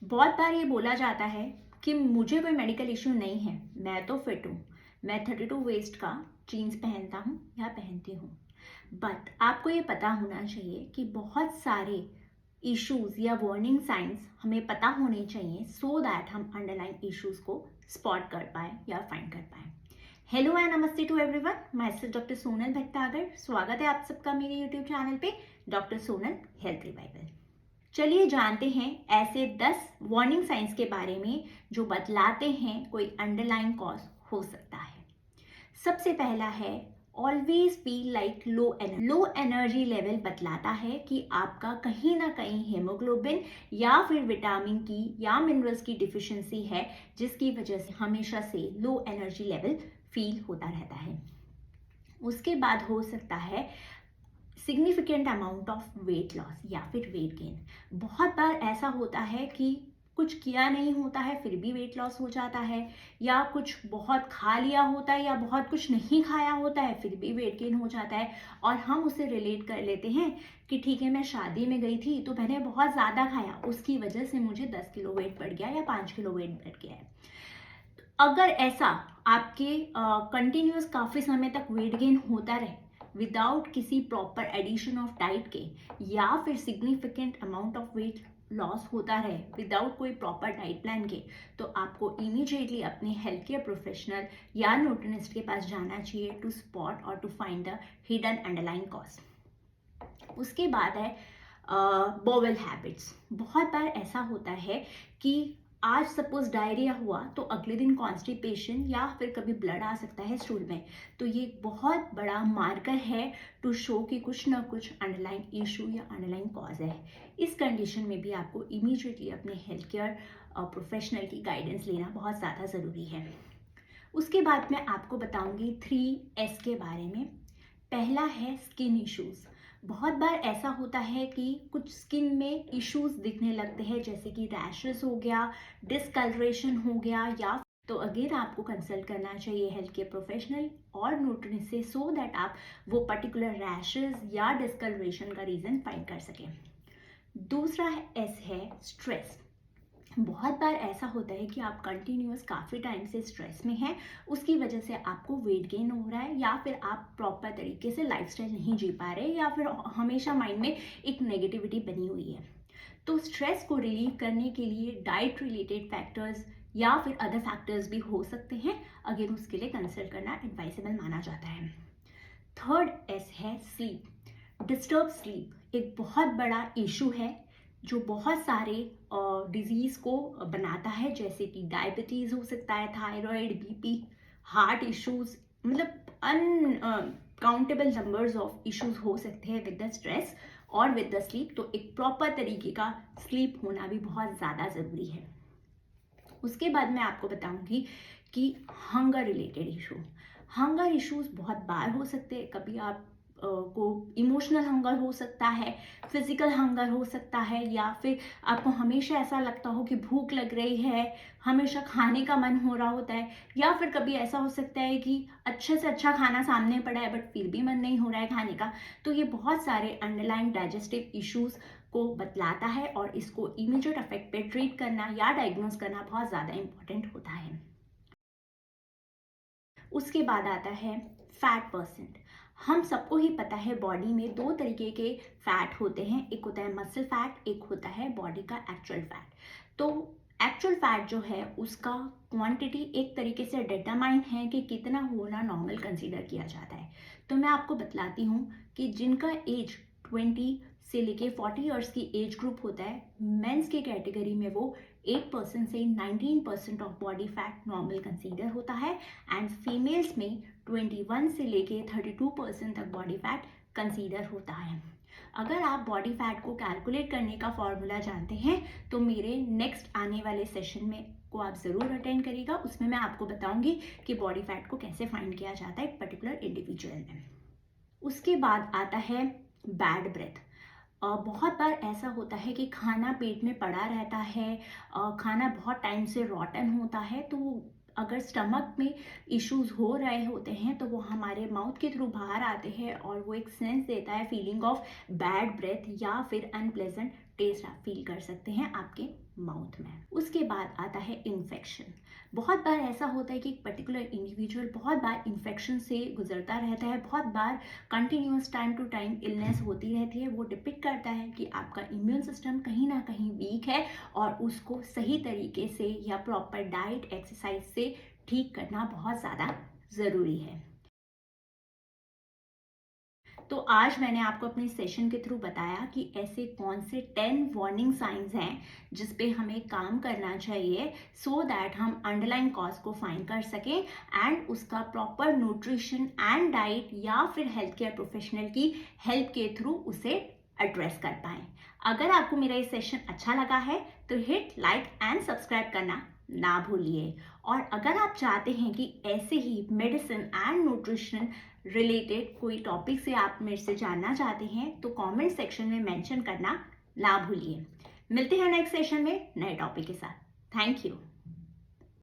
बहुत बार ये बोला जाता है कि मुझे कोई मेडिकल इश्यू नहीं है, मैं तो फिट हूँ, मैं 32 वेस्ट का जीन्स पहनता हूँ या पहनती हूँ। बट आपको ये पता होना चाहिए कि बहुत सारे इश्यूज या वार्निंग साइंस हमें पता होने चाहिए सो दैट हम अंडरलाइन इश्यूज को स्पॉट कर पाए या फाइंड कर पाए। Hello and namaste to everyone, myself doctor Sonal Bhattagar. स्वागत है आप सबका मेरे यूट्यूब चैनल पे डॉक्टर सोनल हेल्थ रिवाइवल। चलिए जानते हैं ऐसे 10 वार्निंग साइंस के बारे में जो बतलाते हैं कोई अंडरलाइन कॉज हो सकता है। सबसे पहला है always feel like low energy level बतलाता है कि आपका कहीं ना कहीं हेमोग्लोबिन या फिर विटामिन की या मिनरल्स की डिफिशिएंसी है, जिसकी वजह से हमेशा से लो एनर्जी लेवल फील होता रहता है। उसके बाद हो सकता है significant amount of weight loss या फिर वेट गेन। बहुत बार ऐसा होता है कि कुछ किया नहीं होता है फिर भी वेट लॉस हो जाता है, या कुछ बहुत खा लिया होता है या बहुत कुछ नहीं खाया होता है फिर भी वेट गेन हो जाता है। और हम उसे रिलेट कर लेते हैं कि ठीक है, मैं शादी में गई थी तो मैंने बहुत ज़्यादा खाया, उसकी वजह से मुझे 10 किलो वेट बढ़ गया या 5 किलो वेट बढ़ गया है। अगर ऐसा आपके कंटिन्यूस काफ़ी समय तक वेट गेन होता रहे विदाउट किसी प्रॉपर एडिशन ऑफ डाइट के, या फिर significant amount of weight loss होता रहे विदाउट कोई प्रॉपर डाइट प्लान के, तो आपको इमीडिएटली अपने हेल्थ केयर प्रोफेशनल या न्यूट्रिनिस्ट के पास जाना चाहिए टू स्पॉट और to find the hidden underline cause. उसके बाद है बोवेल हैबिट्स। बहुत बार ऐसा होता है कि आज सपोज डायरिया हुआ तो अगले दिन कॉन्स्टिपेशन या फिर कभी ब्लड आ सकता है स्टूल में। तो ये बहुत बड़ा मार्कर है टू शो कि कुछ ना कुछ अंडरलाइन इशू या अंडरलाइन कॉज है। इस कंडीशन में भी आपको इमीडिएटली अपने हेल्थ केयर प्रोफेशनल की गाइडेंस लेना बहुत ज़्यादा ज़रूरी है। उसके बाद मैं आपको बताऊंगी 3S के बारे में। पहला है स्किन इश्यूज। बहुत बार ऐसा होता है कि कुछ स्किन में इश्यूज दिखने लगते हैं, जैसे कि रैशेस हो गया, डिस्कलरेशन हो गया, या तो अगेन आपको कंसल्ट करना चाहिए हेल्थ केयर प्रोफेशनल और न्यूट्रिनिस्ट से सो दैट आप वो पर्टिकुलर रैशेस या डिस्कलरेशन का रीजन फाइंड कर सकें। दूसरा एस है स्ट्रेस। बहुत बार ऐसा होता है कि आप कंटिन्यूस काफ़ी टाइम से स्ट्रेस में हैं, उसकी वजह से आपको वेट गेन हो रहा है, या फिर आप प्रॉपर तरीके से लाइफस्टाइल नहीं जी पा रहे, या फिर हमेशा माइंड में एक नेगेटिविटी बनी हुई है। तो स्ट्रेस को रिलीव करने के लिए डाइट रिलेटेड फैक्टर्स या फिर अदर फैक्टर्स भी हो सकते हैं। अगेन उसके लिए कंसल्ट करना एडवाइसेबल माना जाता है। थर्ड एस है स्लीप। डिस्टर्ब स्लीप एक बहुत बड़ा इशू है जो बहुत सारे डिजीज को बनाता है, जैसे कि डायबिटीज हो सकता है, थायराइड, बीपी, हार्ट इश्यूज, मतलब अनकाउंटेबल नंबर्स ऑफ इश्यूज हो सकते हैं विद द स्ट्रेस और विद द स्लीप। तो एक प्रॉपर तरीके का स्लीप होना भी बहुत ज़्यादा ज़रूरी है। उसके बाद मैं आपको बताऊंगी कि hunger related issue. Hunger issues बहुत बार हो सकते हैं। कभी आप को इमोशनल हंगर हो सकता है, फिजिकल हंगर हो सकता है, या फिर आपको हमेशा ऐसा लगता हो कि भूख लग रही है, हमेशा खाने का मन हो रहा होता है, या फिर कभी ऐसा हो सकता है कि अच्छे से अच्छा खाना सामने पड़ा है बट फिर भी मन नहीं हो रहा है खाने का। तो ये बहुत सारे अंडरलाइन डाइजेस्टिव इश्यूज को बतलाता है और इसको इमीडिएट इफेक्ट पे ट्रीट करना या डायग्नोज करना बहुत ज़्यादा इंपॉर्टेंट होता है। उसके बाद आता है फैट परसेंट। हम सबको ही पता है बॉडी में दो तरीके के फैट होते हैं, एक होता है मसल फैट, एक होता है बॉडी का एक्चुअल फैट। तो एक्चुअल फैट जो है उसका क्वांटिटी एक तरीके से डिटरमाइन है कि कितना होना नॉर्मल कंसीडर किया जाता है। तो मैं आपको बतलाती हूँ कि जिनका एज 20 से लेके 40 ईयर्स की एज ग्रुप होता है, मेंस के कैटेगरी में वो 8% से 19% of body fat normal consider होता है, एंड फीमेल्स में 21 से लेके 32% तक बॉडी फैट कंसीडर होता है। अगर आप बॉडी फैट को कैलकुलेट करने का फॉर्मूला जानते हैं तो मेरे नेक्स्ट आने वाले सेशन में को आप ज़रूर अटेंड करिएगा। उसमें मैं आपको बताऊंगी कि बॉडी फैट को कैसे फाइंड किया जाता है एक पर्टिकुलर इंडिविजुअल में। उसके बाद आता है बैड ब्रेथ। बहुत बार ऐसा होता है कि खाना पेट में पड़ा रहता है, खाना बहुत टाइम से रॉटन होता है, तो अगर स्टमक में इश्यूज हो रहे होते हैं तो वो हमारे माउथ के थ्रू बाहर आते हैं और वो एक सेंस देता है फीलिंग ऑफ बैड ब्रेथ या फिर अनप्लेजेंट टेस्ट आप फील कर सकते हैं आपके माउथ में। उसके बाद आता है इन्फेक्शन। बहुत बार ऐसा होता है कि एक पर्टिकुलर इंडिविजुअल बहुत बार इन्फेक्शन से गुजरता रहता है, बहुत बार continuous time to time illness होती रहती है। वो डिपेंड करता है कि आपका इम्यून सिस्टम कहीं ना कहीं वीक है और उसको सही तरीके से या प्रॉपर डाइट एक्सरसाइज से ठीक करना बहुत ज़्यादा ज़रूरी है। तो आज मैंने आपको अपने सेशन के थ्रू बताया कि ऐसे कौन से 10 वार्निंग साइंस हैं जिस पे हमें काम करना चाहिए सो दैट हम अंडरलाइन कॉज को फाइंड कर सकें एंड उसका प्रॉपर न्यूट्रिशन एंड डाइट या फिर हेल्थ केयर प्रोफेशनल की हेल्प के थ्रू उसे एड्रेस कर पाएं। अगर आपको मेरा ये सेशन अच्छा लगा है तो हिट लाइक एंड सब्सक्राइब करना ना भूलिए। और अगर आप चाहते हैं कि ऐसे ही मेडिसिन एंड न्यूट्रिशन रिलेटेड कोई टॉपिक से आप मेरे से जानना चाहते हैं तो कमेंट सेक्शन में मेंशन करना ना भूलिए। मिलते हैं नेक्स्ट सेशन में नए टॉपिक के साथ। Thank you.